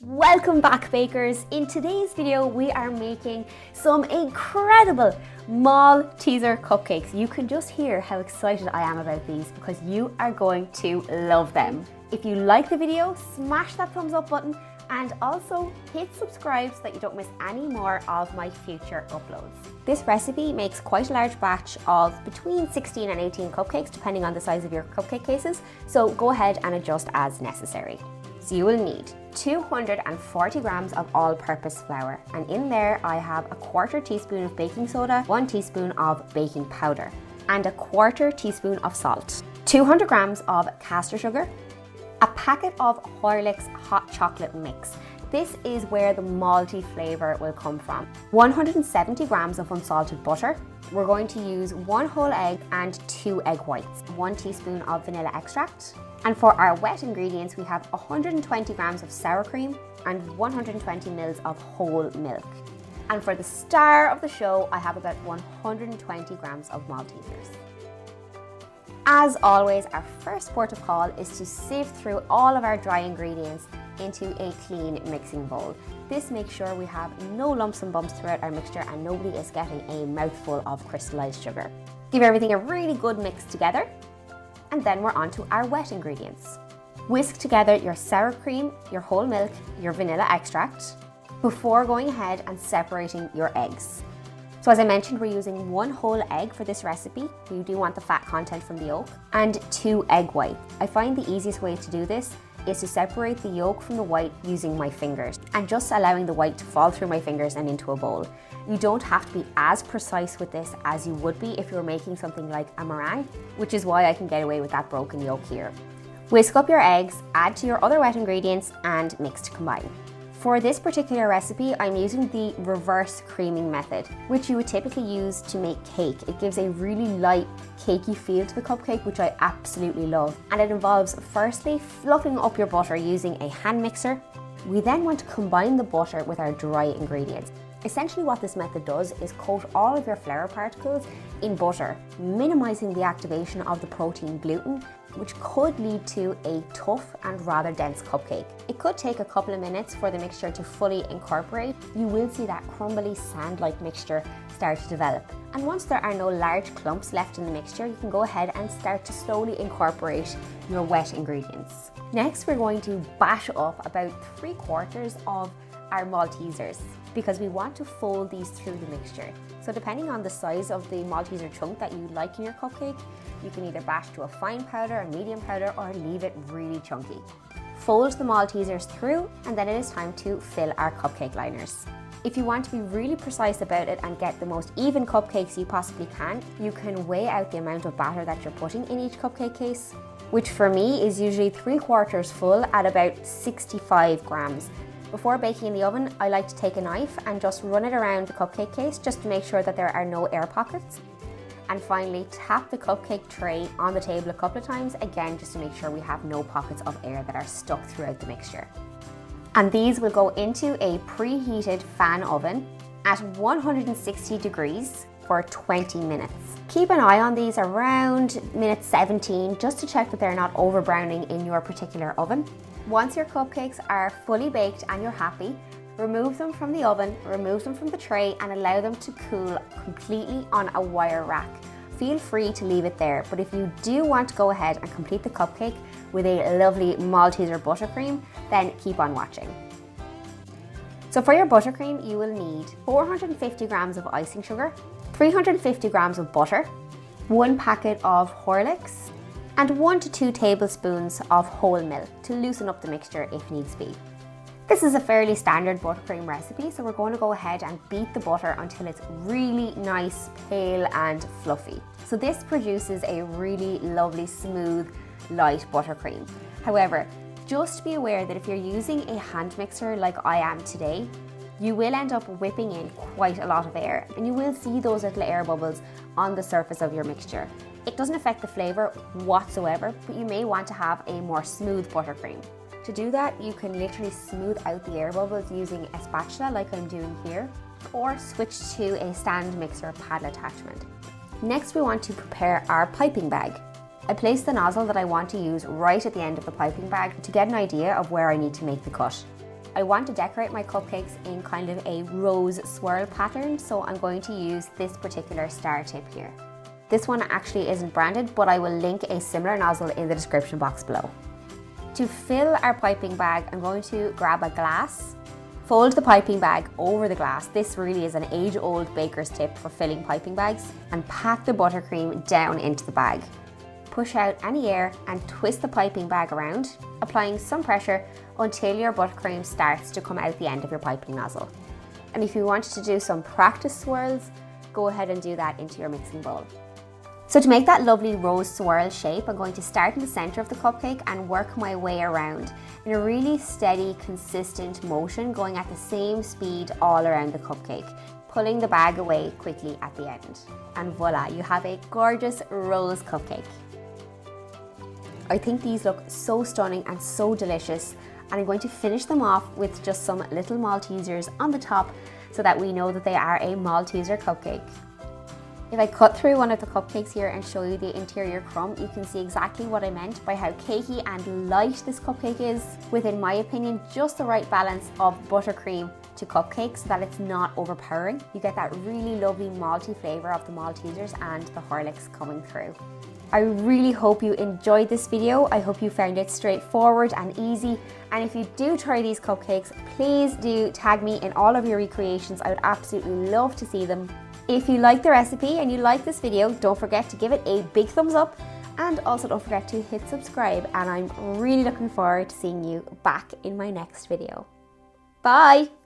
Welcome back, bakers. In today's video we are making some incredible Malteaser cupcakes. You can just hear how excited I am about these because you are going to love them. If you like the video, smash that thumbs up button and also hit subscribe so that you don't miss any more of my future uploads. This recipe makes quite a large batch of between 16 and 18 cupcakes depending on the size of your cupcake cases, so go ahead and adjust as necessary. So you will need 240 grams of all-purpose flour, and in there I have a quarter teaspoon of baking soda, 1 teaspoon of baking powder, and a quarter teaspoon of salt, 200 grams of caster sugar, a packet of Horlicks hot chocolate mix. This is where the malty flavour will come from. 170 grams of unsalted butter. We're going to use 1 whole egg and 2 egg whites, 1 teaspoon of vanilla extract. And for our wet ingredients, we have 120 grams of sour cream and 120 mils of whole milk. And for the star of the show, I have about 120 grams of Maltesers. As always, our first port of call is to sieve through all of our dry ingredients into a clean mixing bowl. This makes sure we have no lumps and bumps throughout our mixture and nobody is getting a mouthful of crystallized sugar. Give everything a really good mix together, and then we're on to our wet ingredients. Whisk together your sour cream, your whole milk, your vanilla extract before going ahead and separating your eggs. So as I mentioned, we're using 1 whole egg for this recipe. You do want the fat content from the yolk, and 2 egg whites. I find the easiest way to do this is to separate the yolk from the white using my fingers and just allowing the white to fall through my fingers and into a bowl. You don't have to be as precise with this as you would be if you were making something like a meringue, which is why I can get away with that broken yolk here. Whisk up your eggs, add to your other wet ingredients and mix to combine. For this particular recipe, I'm using the reverse creaming method, which you would typically use to make cake. It gives a really light, cakey feel to the cupcake, which I absolutely love. And it involves firstly fluffing up your butter using a hand mixer. We then want to combine the butter with our dry ingredients. Essentially what this method does is coat all of your flour particles in butter, minimizing the activation of the protein gluten, which could lead to a tough and rather dense cupcake. It could take a couple of minutes for the mixture to fully incorporate. You will see that crumbly sand-like mixture start to develop. And once there are no large clumps left in the mixture, you can go ahead and start to slowly incorporate your wet ingredients. Next, we're going to bash up about 3/4 of our Maltesers because we want to fold these through the mixture. So depending on the size of the Malteser chunk that you like in your cupcake, you can either bash to a fine powder, a medium powder, or leave it really chunky. Fold the Maltesers through, and then it is time to fill our cupcake liners. If you want to be really precise about it and get the most even cupcakes you possibly can, you can weigh out the amount of batter that you're putting in each cupcake case, which for me is usually 3/4 full at about 65 grams. Before baking in the oven, I like to take a knife and just run it around the cupcake case just to make sure that there are no air pockets. And finally, tap the cupcake tray on the table a couple of times, again, just to make sure we have no pockets of air that are stuck throughout the mixture. And these will go into a preheated fan oven at 160 degrees for 20 minutes. Keep an eye on these around minute 17 just to check that they're not over browning in your particular oven. Once your cupcakes are fully baked and you're happy, remove them from the oven, remove them from the tray and allow them to cool completely on a wire rack. Feel free to leave it there, but if you do want to go ahead and complete the cupcake with a lovely Malteser buttercream, then keep on watching. So for your buttercream, you will need 450 grams of icing sugar, 350 grams of butter, 1 packet of Horlicks, and 1 to 2 tablespoons of whole milk to loosen up the mixture if needs be. This is a fairly standard buttercream recipe, so we're going to go ahead and beat the butter until it's really nice, pale and fluffy. So this produces a really lovely, smooth, light buttercream. However, just be aware that if you're using a hand mixer like I am today, you will end up whipping in quite a lot of air and you will see those little air bubbles on the surface of your mixture. It doesn't affect the flavour whatsoever, but you may want to have a more smooth buttercream. To do that, you can literally smooth out the air bubbles using a spatula like I'm doing here, or switch to a stand mixer paddle attachment. Next, we want to prepare our piping bag. I place the nozzle that I want to use right at the end of the piping bag to get an idea of where I need to make the cut. I want to decorate my cupcakes in kind of a rose swirl pattern, so I'm going to use this particular star tip here. This one actually isn't branded, but I will link a similar nozzle in the description box below. To fill our piping bag, I'm going to grab a glass, fold the piping bag over the glass. This really is an age-old baker's tip for filling piping bags, and pack the buttercream down into the bag. Push out any air and twist the piping bag around, applying some pressure until your buttercream starts to come out the end of your piping nozzle. And if you wanted to do some practice swirls, go ahead and do that into your mixing bowl. So to make that lovely rose swirl shape, I'm going to start in the center of the cupcake and work my way around in a really steady, consistent motion, going at the same speed all around the cupcake, pulling the bag away quickly at the end. And voila, you have a gorgeous rose cupcake. I think these look so stunning and so delicious, and I'm going to finish them off with just some little Maltesers on the top so that we know that they are a Malteser cupcake. If I cut through one of the cupcakes here and show you the interior crumb, you can see exactly what I meant by how cakey and light this cupcake is, with, in my opinion, just the right balance of buttercream to cupcake so that it's not overpowering. You get that really lovely malty flavour of the Maltesers and the Horlicks coming through. I really hope you enjoyed this video. I hope you found it straightforward and easy. And if you do try these cupcakes, please do tag me in all of your recreations. I would absolutely love to see them. If you like the recipe and you like this video, don't forget to give it a big thumbs up, and also don't forget to hit subscribe. And I'm really looking forward to seeing you back in my next video. Bye!